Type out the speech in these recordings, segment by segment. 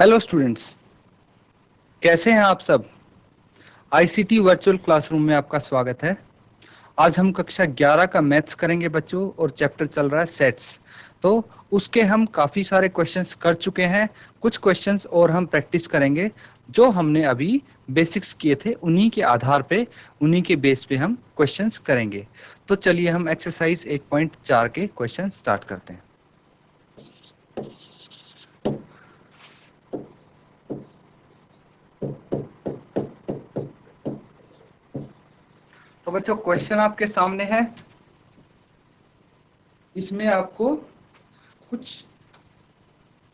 Hello students, कैसे हैं आप सब। आईसीटी वर्चुअल क्लासरूम में आपका स्वागत है। आज हम कक्षा 11 का मैथ्स करेंगे बच्चों, और चैप्टर चल रहा है सेट्स। तो उसके हम काफ़ी सारे क्वेश्चंस कर चुके हैं। कुछ क्वेश्चंस और हम प्रैक्टिस करेंगे जो हमने अभी बेसिक्स किए थे, उन्हीं के आधार पे, उन्हीं के बेस पे हम क्वेश्चंस करेंगे। तो चलिए हम एक्सरसाइज 1.4 के क्वेश्चन स्टार्ट करते हैं। तो बच्चों, क्वेश्चन आपके सामने है। इसमें आपको कुछ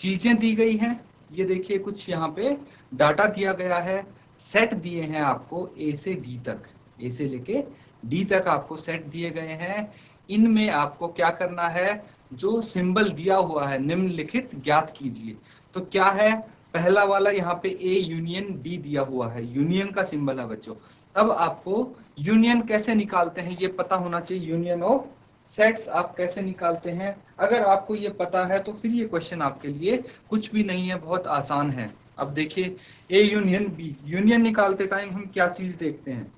चीजें दी गई हैं। ये देखिए, कुछ यहाँ पे डाटा दिया गया है। सेट दिए हैं आपको ए से डी तक, ए से लेके डी तक आपको सेट दिए गए हैं। इनमें आपको क्या करना है, जो सिंबल दिया हुआ है निम्नलिखित ज्ञात कीजिए। तो क्या है, पहला वाला यहाँ पे ए यूनियन बी दिया हुआ है, यूनियन का सिंबल है बच्चों। अब आपको यूनियन कैसे निकालते हैं ये पता होना चाहिए। यूनियन ऑफ सेट्स आप कैसे निकालते हैं, अगर आपको ये पता है तो फिर ये क्वेश्चन आपके लिए कुछ भी नहीं है, बहुत आसान है। अब देखिए, ए यूनियन बी, यूनियन निकालते टाइम हम क्या चीज देखते हैं।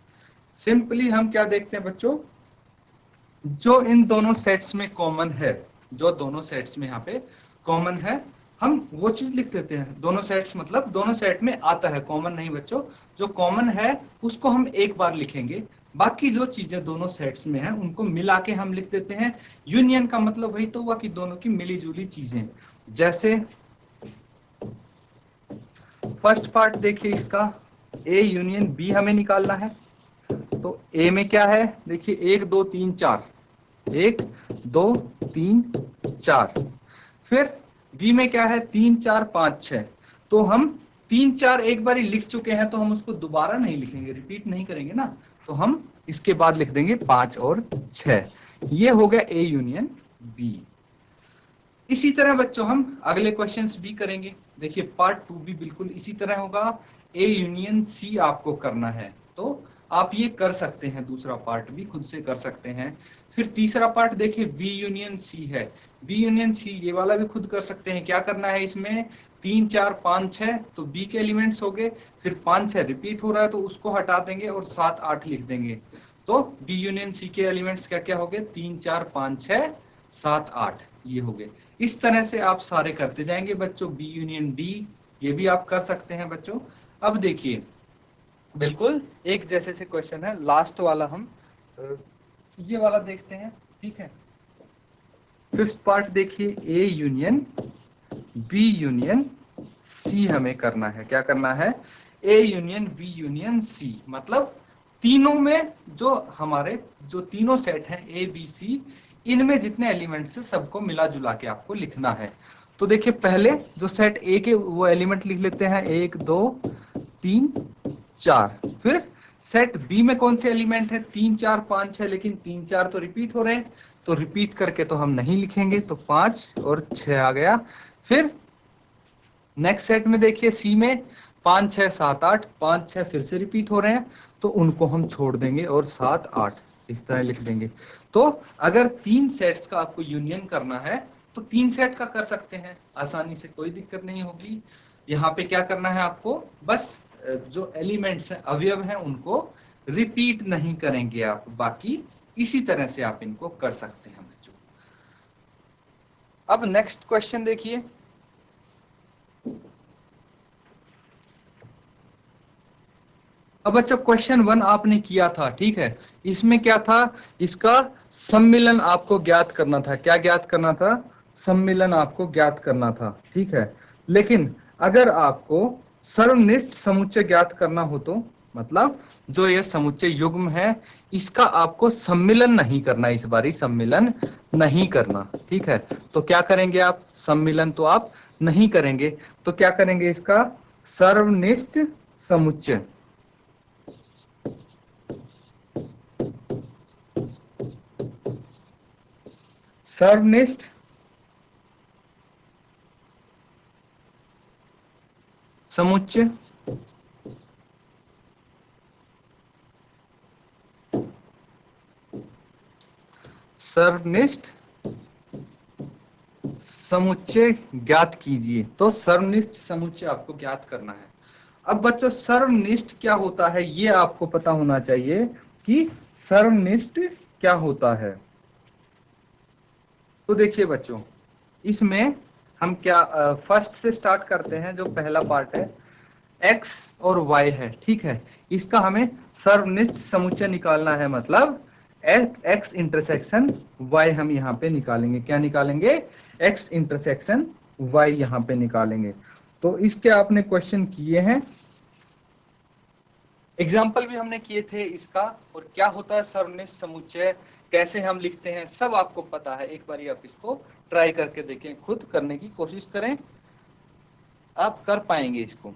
सिंपली हम क्या देखते हैं बच्चों, जो इन दोनों सेट्स में कॉमन है, जो दोनों सेट्स में यहाँ पे कॉमन है, हम वो चीज लिख देते हैं। दोनों सेट्स मतलब दोनों सेट में आता है, कॉमन नहीं बच्चों। जो कॉमन है उसको हम एक बार लिखेंगे, बाकी जो चीजें दोनों सेट्स में हैं उनको मिला के हम लिख देते हैं। यूनियन का मतलब वही तो हुआ कि दोनों की मिली जुली चीजें। जैसे फर्स्ट पार्ट देखिए इसका, ए यूनियन बी हमें निकालना है। तो ए में क्या है, देखिए 1 2 3 4, 1 2 3 4। फिर बी में क्या है, 3 4 5 6। तो हम 3 4 एक बार ही लिख चुके हैं, तो हम उसको दोबारा नहीं लिखेंगे, रिपीट नहीं करेंगे ना। तो हम इसके बाद लिख देंगे 5 और 6। ये हो गया ए यूनियन बी। इसी तरह बच्चों हम अगले क्वेश्चंस भी करेंगे। देखिए पार्ट 2 भी बिल्कुल इसी तरह होगा। ए यूनियन सी आपको करना है, तो आप ये कर सकते हैं। दूसरा पार्ट भी खुद से कर सकते हैं। फिर तीसरा पार्ट देखिए, बी यूनियन सी है। बी यूनियन सी ये वाला भी खुद कर सकते हैं। क्या करना है इसमें, 3 4 5 6, तो बी के एलिमेंट्स हो गए। फिर 5 6 रिपीट हो रहा है तो उसको हटा देंगे और 7 8 लिख देंगे। तो बी यूनियन सी के एलिमेंट्स क्या क्या हो गए, 3 4 5 6 7 8, ये हो गए। इस तरह से आप सारे करते जाएंगे बच्चों। बी यूनियन डी ये भी आप कर सकते हैं बच्चों। अब देखिए, बिल्कुल एक जैसे से क्वेश्चन है, लास्ट वाला हम ये वाला देखते हैं, ठीक है। फिफ्थ पार्ट देखिए, A union B union C हमें करना है। क्या करना है, A union B union C, मतलब तीनों में जो हमारे जो तीनों सेट हैं ए बी सी, इनमें जितने एलिमेंट्स हैं सबको मिला जुला के आपको लिखना है। तो देखिए, पहले जो सेट ए के वो एलिमेंट लिख लेते हैं, 1 2 3 4। फिर सेट बी में कौन से एलिमेंट है, 3 4 5 6, लेकिन 3 4 तो रिपीट हो रहे हैं, तो रिपीट करके तो हम नहीं लिखेंगे, तो 5 और 6 आ गया। फिर नेक्स्ट सेट में देखिए, सी में 5 6 7 8, 5 6 फिर से रिपीट हो रहे हैं, तो उनको हम छोड़ देंगे और 7 8 इस तरह लिख देंगे। तो अगर 3 सेट्स का आपको यूनियन करना है तो 3 सेट का कर सकते हैं आसानी से, कोई दिक्कत नहीं होगी। यहाँ पे क्या करना है आपको, बस जो एलिमेंट्स हैं, अवयव हैं, उनको रिपीट नहीं करेंगे आप, बाकी इसी तरह से आप इनको कर सकते हैं बच्चों। अब नेक्स्ट क्वेश्चन देखिए, अब बच्चा क्वेश्चन 1 आपने किया था, ठीक है। इसमें क्या था, इसका सम्मिलन आपको ज्ञात करना था। क्या ज्ञात करना था, सम्मिलन आपको ज्ञात करना था, ठीक है। लेकिन अगर आपको सर्वनिष्ठ समुच्चय ज्ञात करना हो, तो मतलब जो ये समुच्चय युग्म है, इसका आपको सम्मिलन नहीं करना, इस बारी सम्मिलन नहीं करना, ठीक है। तो क्या करेंगे आप, सम्मिलन तो आप नहीं करेंगे, तो क्या करेंगे, इसका सर्वनिष्ठ समुच्चय, सर्वनिष्ठ समुच्चय सर्वनिष्ठ समुच्चय ज्ञात कीजिए। तो सर्वनिष्ठ समुच्चय आपको ज्ञात करना है। अब बच्चों सर्वनिष्ठ क्या होता है ये आपको पता होना चाहिए कि सर्वनिष्ठ क्या होता है। तो देखिए बच्चों, इसमें हम क्या फर्स्ट से स्टार्ट करते हैं। जो पहला पार्ट है x और y है, ठीक है। इसका हमें सर्वनिष्ठ समुच्चय निकालना है, मतलब x इंटरसेक्शन y हम यहाँ पे निकालेंगे। क्या निकालेंगे? x इंटरसेक्शन y यहाँ पे निकालेंगे। तो इसके आपने क्वेश्चन किए हैं, एग्जाम्पल भी हमने किए थे इसका, और क्या होता है सर्वनिष्ठ समुच्चय, कैसे हम लिखते हैं, सब आपको पता है। एक बार आप इसको ट्राई करके देखें, खुद करने की कोशिश करें, आप कर पाएंगे इसको।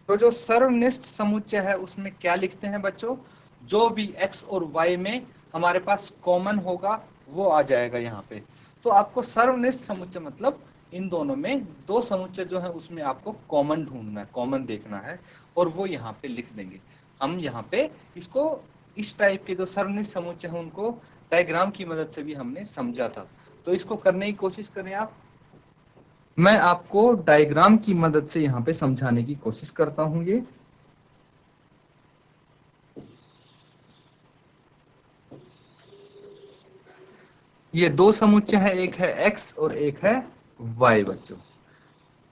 तो जो सर्वनिष्ठ समुच्चय है उसमें क्या लिखते हैं बच्चों, जो भी x और y में हमारे पास कॉमन होगा वो आ जाएगा यहाँ पे। तो आपको सर्वनिष्ठ समुच्चय मतलब इन दोनों में दो समुच्चय जो है उसमें आपको कॉमन ढूंढना है, कॉमन देखना है, और वो यहाँ पे लिख देंगे। हम यहाँ पे इसको इस टाइप के जो सर्वनिष्ठ समुच्चय है उनको डायग्राम की मदद से भी हमने समझा था। तो इसको करने की कोशिश करें आप। मैं आपको डायग्राम की मदद से यहाँ पे समझाने की कोशिश करता हूं। ये दो समुच्चय है, एक है x और एक है y बच्चों।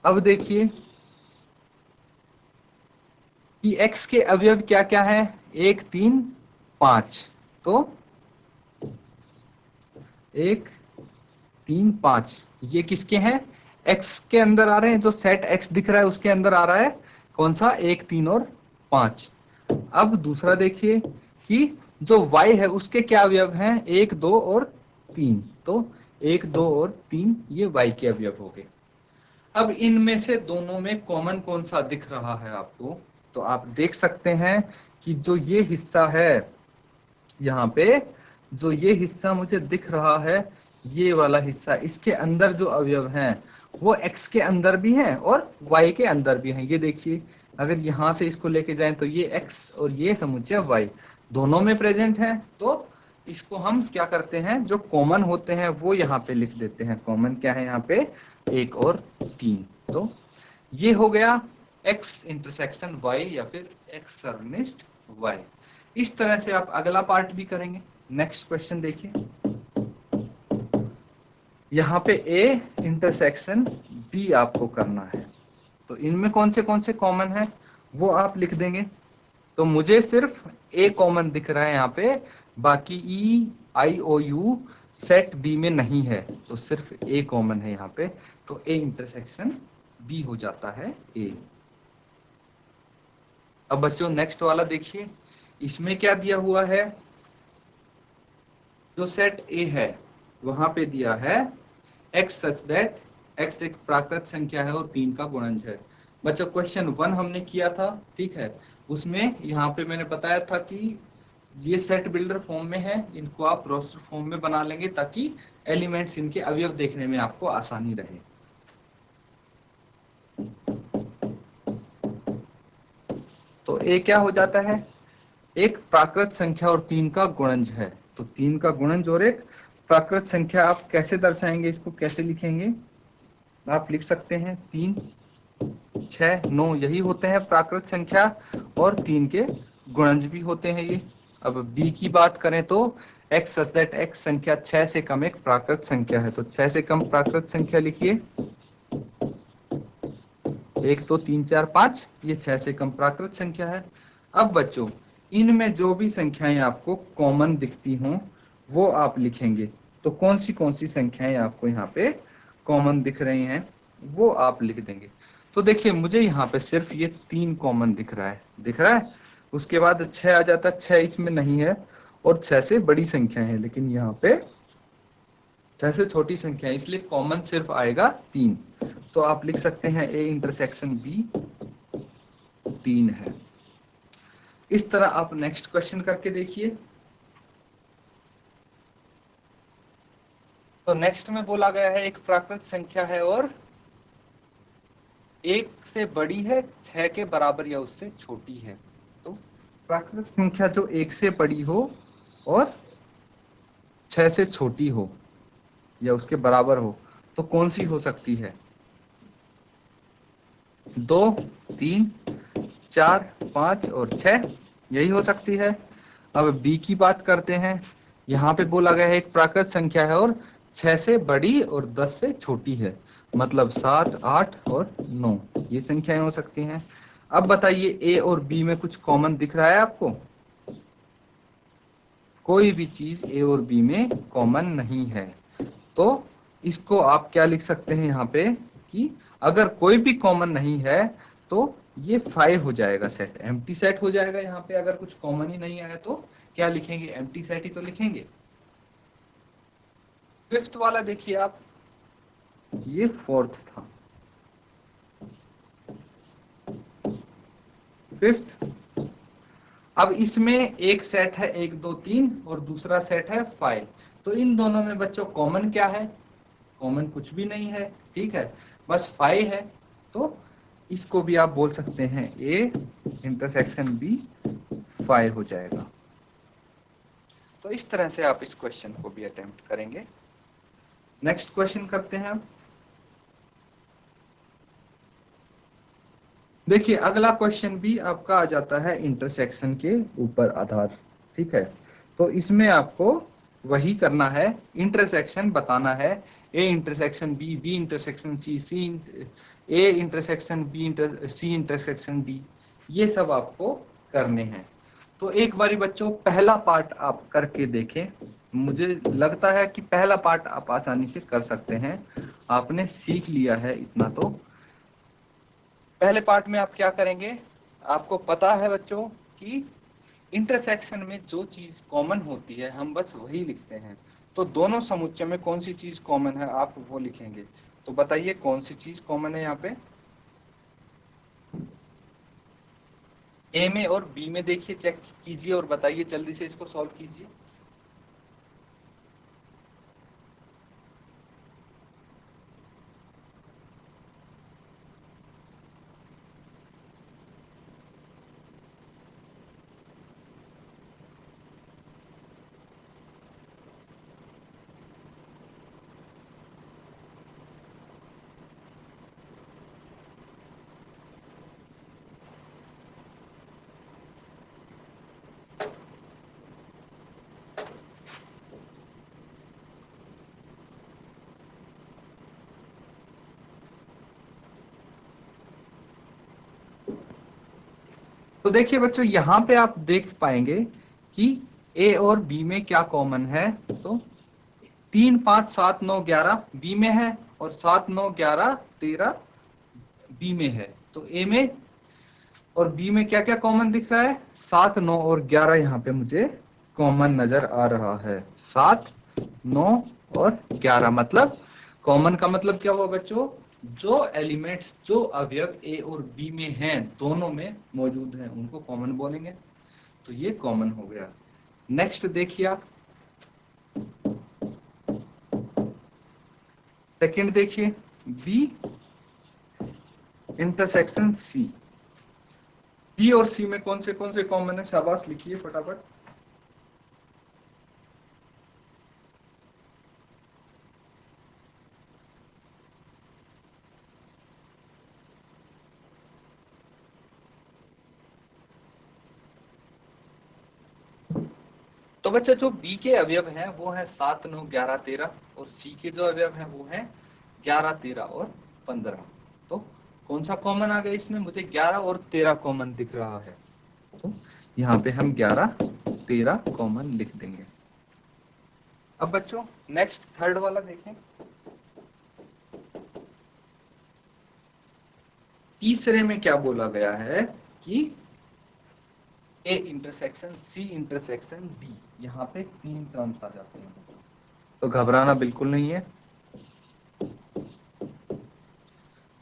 अब देखिए कि x के अवयव क्या क्या है, 1 3 5। तो 1 3 5 ये किसके हैं, x के अंदर आ रहे हैं। जो सेट x दिख रहा है उसके अंदर आ रहा है कौन सा, 1 3 और 5। अब दूसरा देखिए कि जो y है उसके क्या अवयव हैं, 1 2 और 3। तो 1 2 और 3 ये y के अवयव हो गए। अब इनमें से दोनों में कॉमन कौन सा दिख रहा है आपको, तो आप देख सकते हैं कि जो ये हिस्सा है यहाँ पे, जो ये हिस्सा मुझे दिख रहा है, ये वाला हिस्सा, इसके अंदर जो अवयव हैं वो x के अंदर भी हैं और y के अंदर भी हैं। ये देखिए, अगर यहाँ से इसको लेके जाएं तो ये x और ये समुच्चय y दोनों में प्रेजेंट है। तो इसको हम क्या करते हैं, जो कॉमन होते हैं वो यहाँ पे लिख देते हैं। कॉमन क्या है यहाँ पे, 1 और 3। तो ये हो गया x इंटरसेक्शन y या फिर x सर्वनिष्ठ y। इस तरह से आप अगला पार्ट भी करेंगे। नेक्स्ट क्वेश्चन देखिए, यहाँ पे a इंटरसेक्शन b आपको करना है। तो इनमें कौन से कॉमन है वो आप लिख देंगे। तो मुझे सिर्फ a कॉमन दिख रहा है यहाँ पे, बाकी e i o u set b में नहीं है, तो सिर्फ a कॉमन है यहाँ पे। तो a इंटरसेक्शन b हो जाता है a। अब बच्चों नेक्स्ट वाला देखिए, इसमें क्या दिया हुआ है, जो सेट A है वहां पे दिया है x सच दैट x एक प्राकृत संख्या है और 3 का गुणज है। बच्चों क्वेश्चन 1 हमने किया था, ठीक है। उसमें यहाँ पे मैंने बताया था कि ये सेट बिल्डर फॉर्म में है, इनको आप रोस्टर फॉर्म में बना लेंगे ताकि एलिमेंट्स इनके अवयव देखने में आपको आसानी रहे। तो A क्या हो जाता है, एक प्राकृत संख्या और 3 का गुणज है। तो 3 का गुणज और एक प्राकृत संख्या, आप कैसे दर्शाएंगे, इसको कैसे लिखेंगे, आप लिख सकते हैं 3 6 9 यही होते हैं प्राकृत संख्या, और 3 के गुणज भी होते हैं ये। अब b की बात करें तो x सच दैट x संख्या 6 से कम एक प्राकृत संख्या है। तो 6 से कम प्राकृत संख्या लिखिए, 1 2 3 4 5, ये 6 से कम प्राकृत संख्या है। अब बच्चों इनमें जो भी संख्याएं आपको कॉमन दिखती हों वो आप लिखेंगे। तो कौन सी संख्याएं आपको यहाँ पे कॉमन दिख रही हैं वो आप लिख देंगे। तो देखिए मुझे यहाँ पे सिर्फ ये 3 कॉमन दिख रहा है। उसके बाद 6 आ जाता है, 6 इसमें नहीं है, और 6 से बड़ी संख्या है, लेकिन यहाँ पे 6 से छोटी संख्या है, इसलिए कॉमन सिर्फ आएगा 3। तो आप लिख सकते हैं a इंटरसेक्शन b 3 है। इस तरह आप नेक्स्ट क्वेश्चन करके देखिए। तो नेक्स्ट में बोला गया है एक प्राकृत संख्या है और 1 से बड़ी है, 6 के बराबर या उससे छोटी है। तो प्राकृत संख्या जो 1 से बड़ी हो और 6 से छोटी हो, या उसके बराबर हो तो कौन सी हो सकती है? 2, 3, 4, 5 और 6, यही हो सकती है। अब बी की बात करते हैं। यहाँ पे बोला गया है एक प्राकृत संख्या है और 6 से बड़ी और 10 से छोटी है, मतलब 7, 8 और 9 ये संख्याएं हो सकती हैं। अब बताइए ए और बी में कुछ कॉमन दिख रहा है आपको? कोई भी चीज ए और बी में कॉमन नहीं है। तो इसको आप क्या लिख सकते हैं यहाँ पे कि अगर कोई भी कॉमन नहीं है तो ये 5 हो जाएगा, सेट एम्प्टी सेट हो जाएगा। यहाँ पे अगर कुछ कॉमन ही नहीं आया तो क्या लिखेंगे? एम्प्टी सेट ही तो लिखेंगे। फिफ्थ वाला देखिए आप, ये फोर्थ था। फिफ्थ, अब इसमें एक सेट है 1, 2, 3 और दूसरा सेट है 5। तो इन दोनों में बच्चों कॉमन क्या है? कॉमन कुछ भी नहीं है, ठीक है, बस 5 है। तो इसको भी आप बोल सकते हैं ए इंटरसेक्शन बी 5 हो जाएगा। तो इस तरह से आप इस क्वेश्चन को भी अटेम्प्ट करेंगे। नेक्स्ट क्वेश्चन करते हैं हम। देखिए अगला क्वेश्चन भी आपका आ जाता है इंटरसेक्शन के ऊपर आधार, ठीक है। तो इसमें आपको वही करना है, इंटरसेक्शन बताना है। A intersection B, B intersection C, C A intersection B C intersection D, ये सब आपको करने हैं। तो एक बारी बच्चों पहला पार्ट आप करके देखें। मुझे लगता है कि पहला पार्ट आप आसानी से कर सकते हैं, आपने सीख लिया है इतना। तो पहले पार्ट में आप क्या करेंगे? आपको पता है बच्चों कि इंटरसेक्शन में जो चीज कॉमन होती है हम बस वही लिखते हैं। तो दोनों समुच्चय में कौन सी चीज कॉमन है आप वो लिखेंगे। तो बताइए कौन सी चीज कॉमन है यहाँ पे? ए में और बी में देखिए, चेक कीजिए और बताइए, जल्दी से इसको सॉल्व कीजिए। तो देखिए बच्चों यहाँ पे आप देख पाएंगे कि ए और बी में क्या कॉमन है। तो 3, 5, 7, 9, 11 बी में है और 7, 9, 11, 13 बी में है। तो ए में और बी में क्या क्या कॉमन दिख रहा है? 7, 9 और 11 यहाँ पे मुझे कॉमन नजर आ रहा है। 7, 9 और 11 मतलब कॉमन का मतलब क्या हुआ बच्चों? जो एलिमेंट्स, जो अवयव ए और बी में हैं, दोनों में मौजूद हैं, उनको कॉमन बोलेंगे। तो ये कॉमन हो गया। नेक्स्ट देखिए आप, सेकंड देखिए, बी इंटरसेक्शन सी। बी और सी में कौन से कॉमन है? शाबाश, लिखिए फटाफट। तो बच्चा जो बी के अवयव हैं वो है 7, 9, 11, 13 और सी के जो अवयव हैं वो है 11, 13 और 15। तो कौन सा कॉमन आ गया इसमें? मुझे 11 और 13 कॉमन दिख रहा है। तो यहाँ पे हम 11, 13 कॉमन लिख देंगे। अब बच्चों नेक्स्ट थर्ड वाला देखें। तीसरे में क्या बोला गया है कि A intersection C intersection D, यहाँ पे 3 टर्म्स आ जाते हैं। तो घबराना बिल्कुल नहीं है।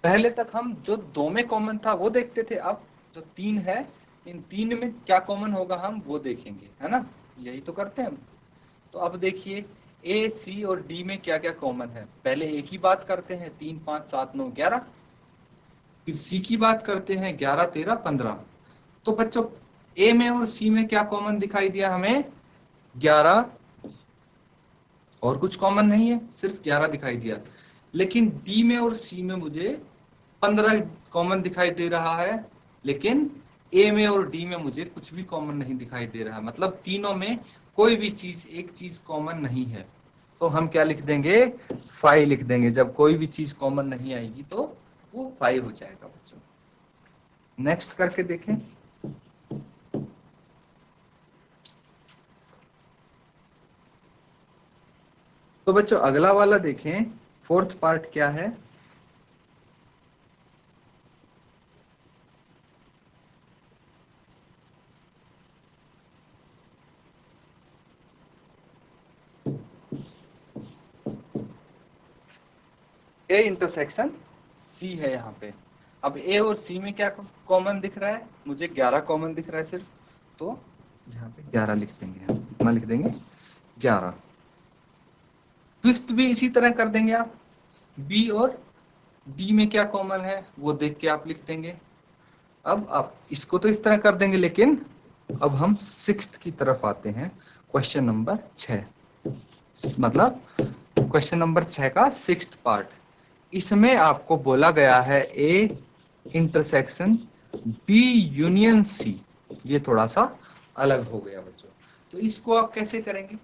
पहले तक हम जो 2 में कॉमन था वो देखते थे, अब जो 3 है इन 3 में क्या कॉमन होगा हम वो देखेंगे, है ना? यही तो करते हैं हम। तो अब देखिए ए, सी और डी में क्या क्या कॉमन है। पहले ए की बात करते हैं, 3, 5, 7, 9, 11। फिर सी की बात करते हैं, 11, 13, 15। तो बच्चों ए में और सी में क्या कॉमन दिखाई दिया हमें? 11, और कुछ कॉमन नहीं है, सिर्फ 11 दिखाई दिया। लेकिन डी में और सी में मुझे 15 कॉमन दिखाई दे रहा है, लेकिन ए में और डी में मुझे कुछ भी कॉमन नहीं दिखाई दे रहा है। मतलब तीनों में कोई भी चीज, एक चीज कॉमन नहीं है। तो हम क्या लिख देंगे, 5 लिख देंगे। जब कोई भी चीज कॉमन नहीं आएगी तो वो 5 हो जाएगा बच्चों। नेक्स्ट करके देखें। तो बच्चों अगला वाला देखें, फोर्थ पार्ट क्या है। ए इंटरसेक्शन सी है यहाँ पे। अब ए और सी में क्या कॉमन दिख रहा है, मुझे 11 कॉमन दिख रहा है सिर्फ। तो यहाँ पे 11 लिख देंगे हम। कितना लिख देंगे, 11। फिफ्थ भी इसी तरह कर देंगे आप। बी और डी में क्या कॉमन है वो देख के आप लिख देंगे। अब आप इसको तो इस तरह कर देंगे, लेकिन अब हम सिक्स्थ की तरफ आते हैं, क्वेश्चन नंबर 6। मतलब क्वेश्चन नंबर 6 का सिक्स्थ पार्ट। इसमें आपको बोला गया है A intersection B union C. ये थोड़ा सा अलग हो गया बच्चों। तो इसको आप कैसे करेंगे,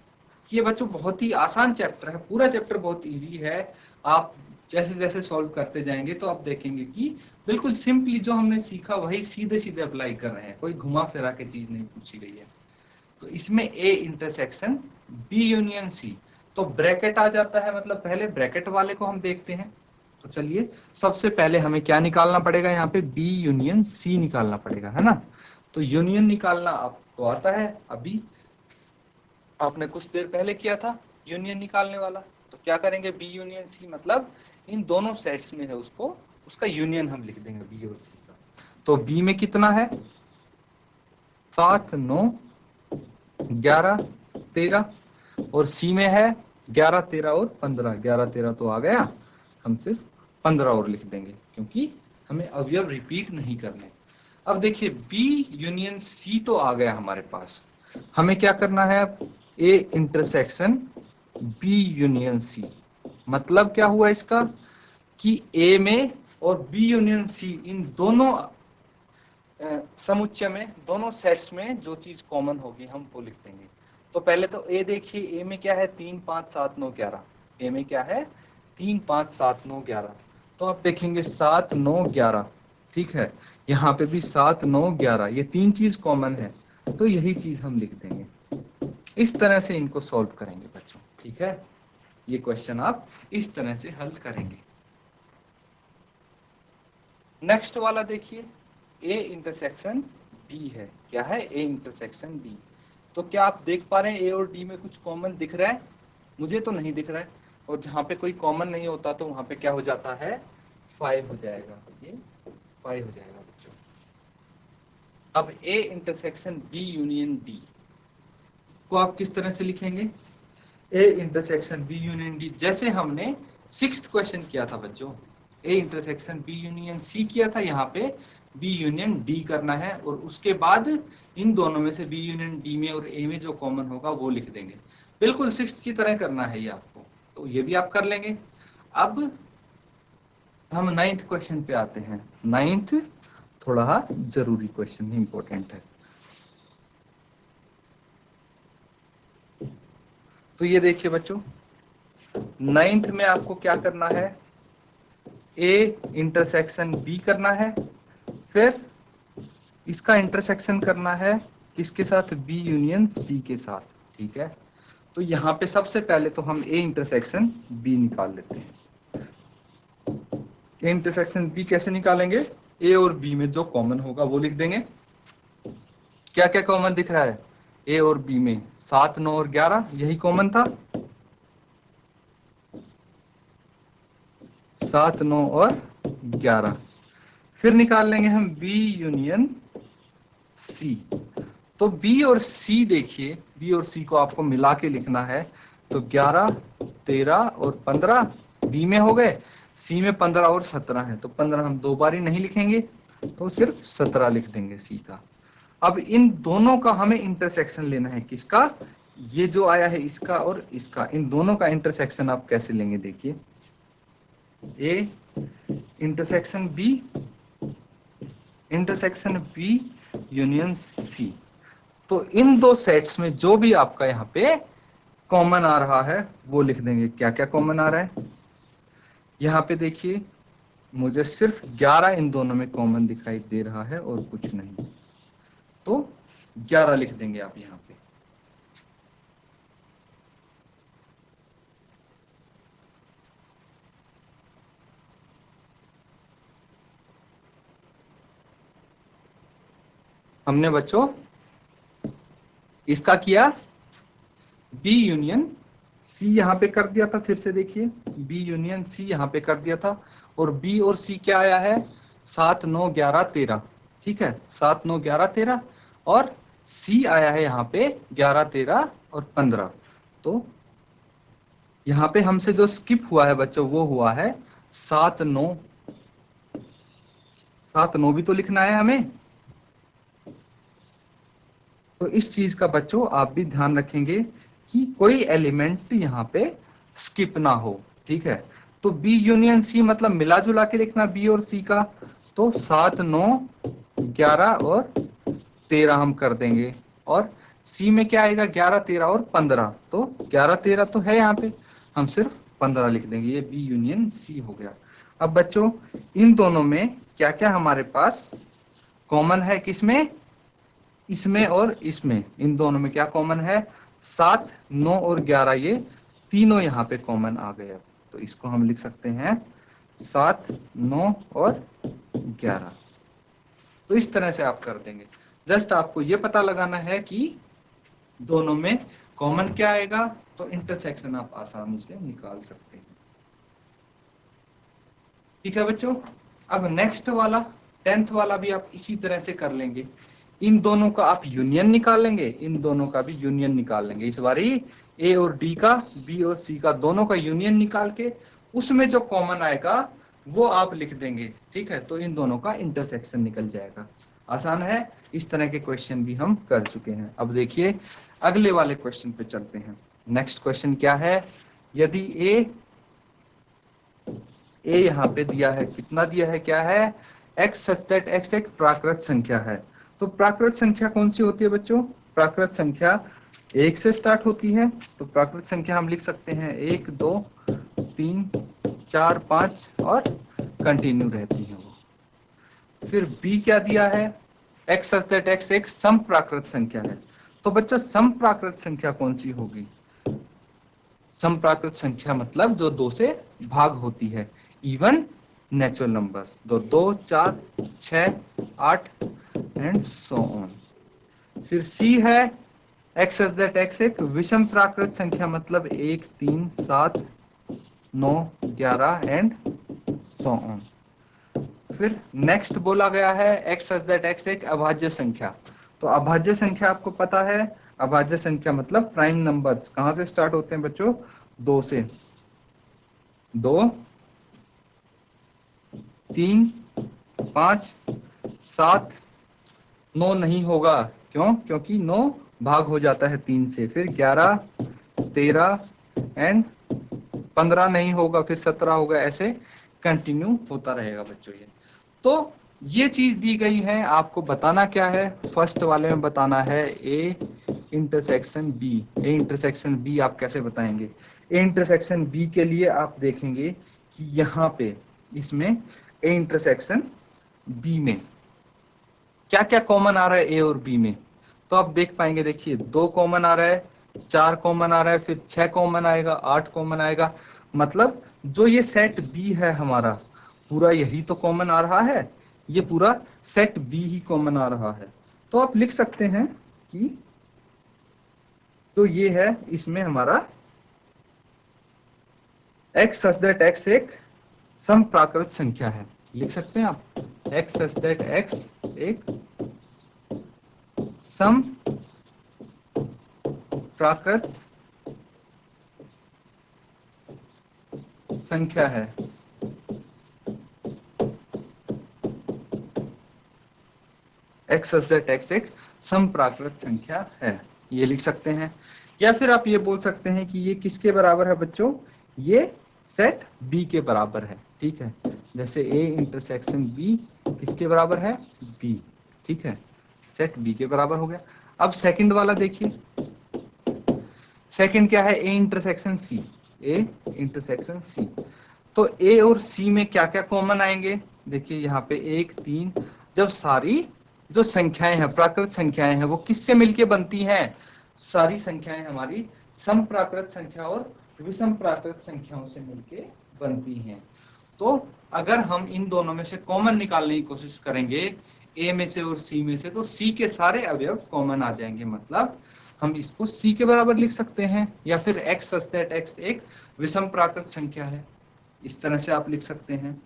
ये बच्चों बहुत ही आसान चैप्टर है, पूरा चैप्टर बहुत इजी है। आप जैसे जैसे सॉल्व करते जाएंगे तो आप देखेंगे कि बिल्कुल सिंपली जो हमने सीखा वही सीधे सीधे अप्लाई कर रहे हैं, कोई घुमा फिरा के चीज नहीं पूछी गई है। तो इसमें A intersection B union C, तो ब्रैकेट आ जाता है, मतलब पहले ब्रैकेट वाले को हम देखते हैं। तो चलिए सबसे पहले हमें क्या निकालना पड़ेगा, यहाँ पे बी यूनियन सी निकालना पड़ेगा, है ना। तो यूनियन निकालना आपको आता है, अभी आपने कुछ देर पहले किया था यूनियन निकालने वाला। तो क्या करेंगे, बी यूनियन सी, मतलब इन दोनों सेट्स में है उसको, उसका यूनियन हम लिख देंगे बी और सी का। तो बी में कितना है, 7 9 11 13, और सी में है 11 13 और 15। 11 13 तो आ गया, हम सिर्फ 15 और लिख देंगे क्योंकि हमें अवयव रिपीट नहीं करने। अब देखिए बी यूनियन सी तो आ गया हमारे पास, हमें क्या करना है, A intersection B union C. मतलब क्या हुआ इसका कि ए में और बी यूनियन सी, इन दोनों समुच्चय में, दोनों सेट्स में जो चीज कॉमन होगी हम वो लिख देंगे। तो पहले तो ए देखिए, ए में क्या है, 3 5 7 9 11। ए में क्या है, 3 5 7 9 11। तो आप देखेंगे 7 9 11, ठीक है। यहाँ पे भी 7 9 11, ये तीन चीज कॉमन है, तो यही चीज हम लिख देंगे। इस तरह से इनको सॉल्व करेंगे बच्चों, ठीक है। ये क्वेश्चन आप इस तरह से हल करेंगे। नेक्स्ट वाला देखिए, ए इंटरसेक्शन डी है। क्या है, ए इंटरसेक्शन डी। तो क्या आप देख पा रहे हैं ए और डी में कुछ कॉमन दिख रहा है, मुझे तो नहीं दिख रहा है। और जहां पे कोई कॉमन नहीं होता तो वहां पे क्या हो जाता है, 5 हो जाएगा, ये 5 हो जाएगा बच्चों। अब A intersection B union D को आप किस तरह से लिखेंगे, A intersection B union D, जैसे हमने सिक्स्थ क्वेश्चन किया था बच्चों, A intersection B union C किया था, यहाँ पे बी यूनियन डी करना है। और उसके बाद इन दोनों में से बी यूनियन डी में और ए में जो कॉमन होगा वो लिख देंगे। बिल्कुल सिक्स्थ की तरह करना है ये आपको, तो ये भी आप कर लेंगे। अब हम नाइन्थ क्वेश्चन पे आते हैं। नाइन्थ थोड़ा जरूरी क्वेश्चन है, इंपॉर्टेंट है। तो ये देखिए बच्चों, नाइन्थ में आपको क्या करना है, ए इंटरसेक्शन बी करना है, फिर इसका इंटरसेक्शन करना है किसके साथ, बी यूनियन सी के साथ, ठीक है। तो यहाँ पे सबसे पहले तो हम ए इंटरसेक्शन बी निकाल लेते हैं। ए इंटरसेक्शन बी कैसे निकालेंगे, ए और बी में जो कॉमन होगा वो लिख देंगे। क्या क्या कॉमन दिख रहा है ए और बी में, 7 9 और 11, यही कॉमन था, 7 9 और 11। फिर निकाल लेंगे हम बी यूनियन सी। तो बी और सी देखिए, बी और सी को आपको मिला के लिखना है। तो 11 13 और 15 बी में हो गए, सी में 15 और 17 है, तो 15 हम दो बार ही नहीं लिखेंगे, तो सिर्फ 17 लिख देंगे सी का। अब इन दोनों का हमें इंटरसेक्शन लेना है, किसका, ये जो आया है इसका और इसका, इन दोनों का इंटरसेक्शन आप कैसे लेंगे? देखिए, A intersection B union C. तो इन दो सेट्स में जो भी आपका यहाँ पे कॉमन आ रहा है वो लिख देंगे। क्या क्या कॉमन आ रहा है? यहाँ पे देखिए, मुझे सिर्फ 11 इन दोनों में कॉमन दिखाई दे रहा है और कुछ नहीं, तो 11 लिख देंगे आप यहाँ पे। हमने बच्चों इसका किया बी यूनियन सी यहाँ पे कर दिया था। फिर से देखिए, बी यूनियन सी यहाँ पे कर दिया था, और बी और सी क्या आया है? 7 9 11 13। ठीक है, 7 9 11 13, और सी आया है यहाँ पे 11 13 और 15। तो यहाँ पे हमसे जो स्किप हुआ है बच्चों वो हुआ है 7 9। 7 9 भी तो लिखना है हमें। तो इस चीज का बच्चों आप भी ध्यान रखेंगे कि कोई एलिमेंट यहाँ पे स्किप ना हो। ठीक है, तो बी यूनियन सी मतलब मिला जुला के लिखना बी और सी का। तो 7 9 11 और 13 हम कर देंगे, और सी में क्या आएगा? 11 13 और 15। तो 11 13 तो है यहाँ पे, हम सिर्फ 15 लिख देंगे। ये बी यूनियन सी हो गया। अब बच्चों इन दोनों में क्या क्या हमारे पास कॉमन है? किसमें? इसमें और इसमें। इन दोनों में क्या कॉमन है? 7 9 और 11, ये तीनों यहाँ पे कॉमन आ गए। तो इसको हम लिख सकते हैं 7 9 और 11। तो इस तरह से आप कर देंगे। जस्ट आपको ये पता लगाना है कि दोनों में कॉमन क्या आएगा, तो इंटरसेक्शन आप आसानी से निकाल सकते हैं। ठीक है बच्चों, अब नेक्स्ट वाला 10th वाला भी आप इसी तरह से कर लेंगे। इन दोनों का आप यूनियन निकाल लेंगे, इन दोनों का भी यूनियन निकाल लेंगे। इस बारी ए और डी का, बी और सी का, दोनों का यूनियन निकाल के उसमें जो कॉमन आएगा वो आप लिख देंगे। ठीक है, तो इन दोनों का इंटरसेक्शन निकल जाएगा। आसान है, इस तरह के क्वेश्चन भी हम कर चुके हैं। अब देखिए अगले वाले क्वेश्चन पे चलते हैं। नेक्स्ट क्वेश्चन क्या है? यदि ए यहाँ पे दिया है, कितना दिया है? क्या है? x सच दैट x एक प्राकृत संख्या है। तो प्राकृत संख्या कौन सी होती है बच्चों? प्राकृत संख्या 1 से स्टार्ट होती है। तो प्राकृत संख्या हम लिख सकते हैं 1 2 3 4 5 और कंटिन्यू रहती है वो। फिर b क्या दिया है? x सच दैट x एक सम प्राकृत संख्या है। तो बच्चों सम प्राकृत संख्या कौन सी होगी? सम प्राकृत संख्या मतलब जो 2 से भाग होती है, even natural numbers. 2 2 4 6 8 and so on. फिर सी है एक्स सच दैट एक्स एक विषम प्राकृत संख्या, मतलब 1 3 7 9 11 एंड सो ऑन। फिर नेक्स्ट बोला गया है एक्स सच दैट एक्स एक अभाज्य संख्या। तो अभाज्य संख्या आपको पता है, अभाज्य संख्या मतलब प्राइम नंबर्स कहां से स्टार्ट होते हैं बच्चों? 2 से। 2 3 5 7 9 नहीं होगा, क्यों? क्योंकि 9 भाग हो जाता है 3 से। फिर 11 13 एंड 15 नहीं होगा, फिर 17 होगा, ऐसे कंटिन्यू होता रहेगा बच्चों। ये तो ये चीज दी गई है, आपको बताना क्या है? फर्स्ट वाले में बताना है A intersection B. A intersection B आप कैसे बताएंगे? ए इंटरसेक्शन बी के लिए आप देखेंगे कि यहाँ पे इसमें ए इंटरसेक्शन बी में क्या क्या कॉमन आ रहा है ए और बी में। तो आप देख पाएंगे, देखिए 2 कॉमन आ रहा है, 4 कॉमन आ रहा है, फिर 6 कॉमन आएगा, 8 कॉमन आएगा। मतलब जो ये सेट बी है हमारा, पूरा यही तो कॉमन आ रहा है। ये पूरा सेट बी ही कॉमन आ रहा है। तो आप लिख सकते हैं कि तो ये है, इसमें हमारा x सच दैट x एक सम प्राकृत संख्या है। लिख सकते हैं आप x सच दैट x एक सम प्राकृत संख्या है। x सच दैट x एक सम प्राकृत संख्या है, ये लिख सकते हैं। या फिर आप ये बोल सकते हैं कि ये किसके बराबर है बच्चों, ये सेट बी के बराबर है। ठीक है, जैसे ए इंटरसेक्शन बी किसके बराबर है, बी। ठीक है, सेट बी के बराबर हो गया। अब सेकंड वाला देखिए, सेकंड क्या है, A intersection C, A intersection सी। तो ए और सी में क्या क्या कॉमन आएंगे, देखिए यहाँ पे 1 3, जब सारी जो संख्याएं हैं, प्राकृत संख्याएं हैं, वो किससे मिलके बनती हैं, सारी संख्याएं हमारी सम प्राकृत संख्या और विषम प्राकृत संख्याओं से मिलके बनती हैं। तो अगर हम इन दोनों में से कॉमन निकालने की कोशिश करेंगे, ए में से और सी में से, तो सी के सारे अवयव कॉमन आ जाएंगे, मतलब हम इसको सी के बराबर लिख सकते हैं, या फिर एक्स सच दैट एक्स एक विषम प्राकृत संख्या है, इस तरह से आप लिख सकते हैं।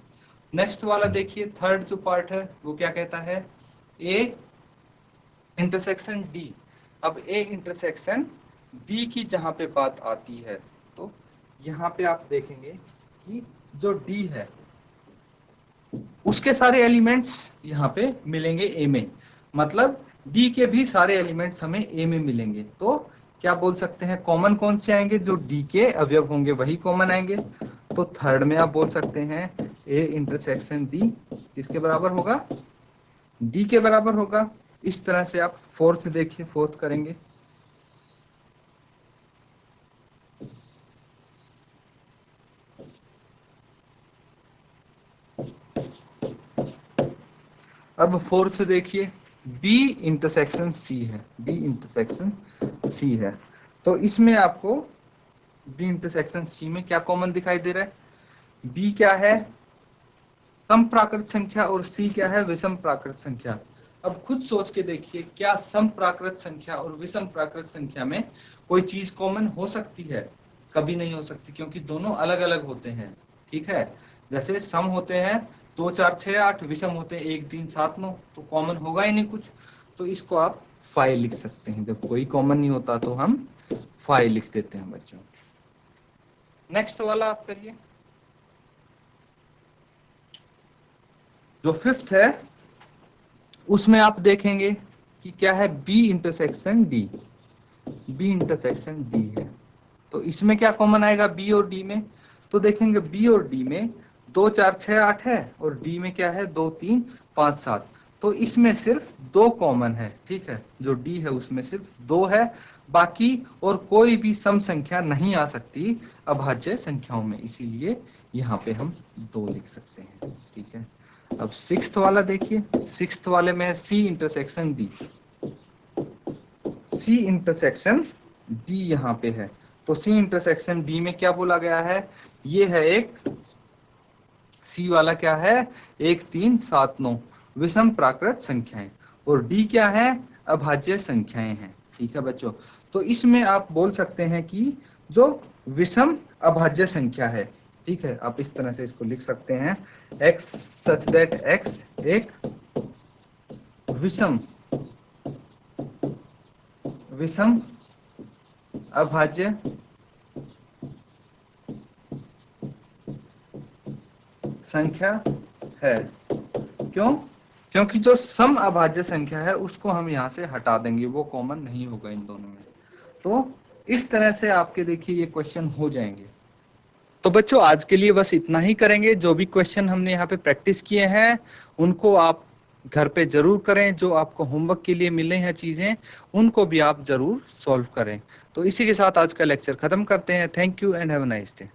नेक्स्ट वाला देखिए, थर्ड जो पार्ट है वो क्या कहता है, ए इंटरसेक्शन डी। अब ए इंटरसेक्शन डी की जहां पे बात आती है, तो यहाँ पे आप देखेंगे कि जो डी है उसके सारे एलिमेंट्स यहाँ पे मिलेंगे ए में, मतलब डी के भी सारे एलिमेंट्स हमें ए में मिलेंगे। तो क्या बोल सकते हैं, कॉमन कौन से आएंगे, जो डी के अवयव होंगे वही कॉमन आएंगे। तो थर्ड में आप बोल सकते हैं ए इंटरसेक्शन डी किसके बराबर होगा, डी के बराबर होगा। इस तरह से आप फोर्थ देखिए, फोर्थ करेंगे, अब फोर्थ देखिए, बी इंटरसेक्शन सी है, बी इंटरसेक्शन सी है। तो इसमें आपको बी इंटरसेक्शन सी में क्या कॉमन दिखाई दे रहा है, बी क्या है, सम प्राकृत संख्या, और सी क्या है, विषम प्राकृत संख्या। अब खुद सोच के देखिए, क्या सम प्राकृत संख्या और विषम प्राकृत संख्या में कोई चीज कॉमन हो सकती है, कभी नहीं हो सकती, क्योंकि दोनों अलग अलग होते हैं। ठीक है, जैसे सम होते हैं 2 4 6 8, विषम होते हैं 1 3 7 9, तो कॉमन होगा ही नहीं कुछ। तो इसको आप 5 लिख सकते हैं, जब कोई कॉमन नहीं होता तो हम 5 लिख देते हैं बच्चों। नेक्स्ट वाला आप करिए, जो फिफ्थ है उसमें आप देखेंगे कि क्या है, B intersection D, B intersection D है। तो इसमें क्या कॉमन आएगा बी और डी में, तो देखेंगे बी और डी में 2 4 6 8 है, और डी में क्या है 2 3 5 7। तो इसमें सिर्फ 2 कॉमन है। ठीक है, जो डी है उसमें सिर्फ 2 है, बाकी और कोई भी सम संख्या नहीं आ सकती अभाज्य संख्याओं में, इसीलिए यहाँ पे हम 2 लिख सकते हैं। ठीक है, अब सिक्स्थ वाला देखिए, सिक्स्थ वाले में है C intersection D, C intersection D यहाँ पे है। तो सी इंटरसेक्शन डी में क्या बोला गया है, ये है एक, सी वाला क्या है 1 3 7 9 विषम प्राकृत संख्याएं, और डी क्या है, अभाज्य संख्याएं हैं। ठीक है बच्चों, तो इसमें आप बोल सकते हैं कि जो विषम अभाज्य संख्या है, ठीक है, आप इस तरह से इसको लिख सकते हैं, x सच दैट x एक विषम विषम अभाज्य संख्या है। क्यों, क्योंकि जो सम अभाज्य संख्या है उसको हम यहाँ से हटा देंगे, वो कॉमन नहीं होगा इन दोनों में। तो इस तरह से आपके देखिए ये क्वेश्चन हो जाएंगे। तो बच्चों आज के लिए बस इतना ही करेंगे। जो भी क्वेश्चन हमने यहाँ पे प्रैक्टिस किए हैं उनको आप घर पे जरूर करें, जो आपको होमवर्क के लिए मिले हैं चीजें उनको भी आप जरूर सॉल्व करें। तो इसी के साथ आज का लेक्चर खत्म करते हैं। Thank you and have a nice day.